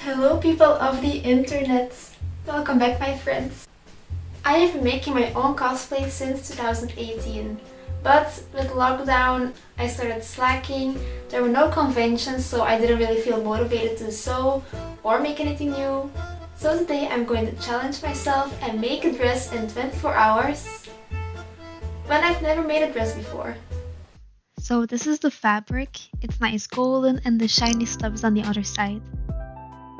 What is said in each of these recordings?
Hello people of the internet! Welcome back my friends! I have been making my own cosplay since 2018, but with lockdown I started slacking, there were no conventions so I didn't really feel motivated to sew or make anything new. So today I'm going to challenge myself and make a dress in 24 hours when I've never made a dress before. So this is the fabric. It's nice golden and the shiny stubs on the other side.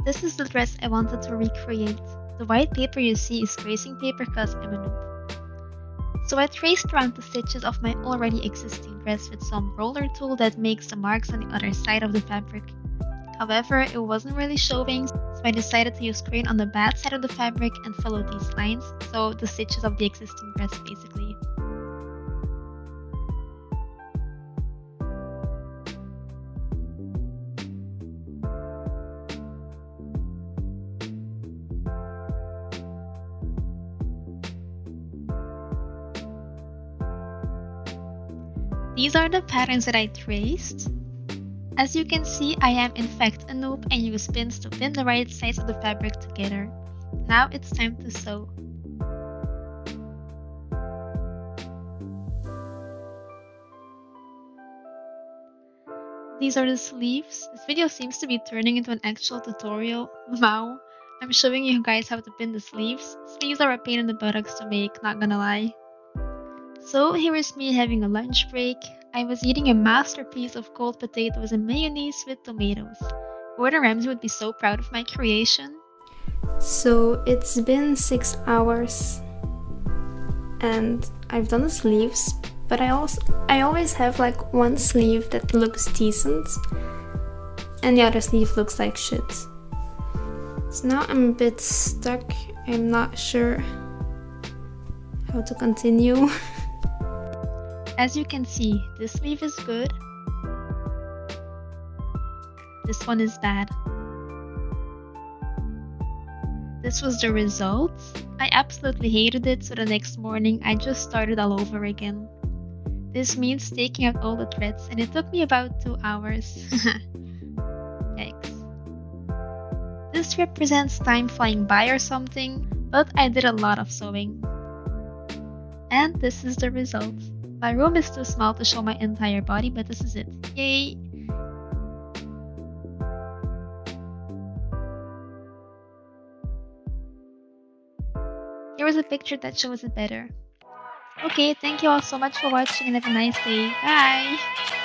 This is the dress I wanted to recreate. The white paper you see is tracing paper because I'm a noob. So I traced around the stitches of my already existing dress with some roller tool that makes the marks on the other side of the fabric. However, it wasn't really showing, so I decided to use crayon on the bad side of the fabric and follow these lines, so the stitches of the existing dress basically. These are the patterns that I traced. As you can see, I am in fact a noob and use pins to pin the right sides of the fabric together. Now it's time to sew. These are the sleeves. This video seems to be turning into an actual tutorial. Wow, I'm showing you guys how to pin the sleeves. Sleeves are a pain in the buttocks to make, not gonna lie. So here is me having a lunch break. I was eating a masterpiece of cold potatoes and mayonnaise with tomatoes. Gordon Ramsay would be so proud of my creation. So it's been 6 hours and I've done the sleeves, but I always have like one sleeve that looks decent and the other sleeve looks like shit. So now I'm a bit stuck. I'm not sure how to continue. As you can see, this sleeve is good. This one is bad. This was the result. I absolutely hated it, so the next morning I just started all over again. This means taking out all the threads, and it took me about 2 hours. Yikes. This represents time flying by or something, but I did a lot of sewing. And this is the result. My room is too small to show my entire body, but this is it. Yay! Here is a picture that shows it better. Okay, thank you all so much for watching and have a nice day. Bye!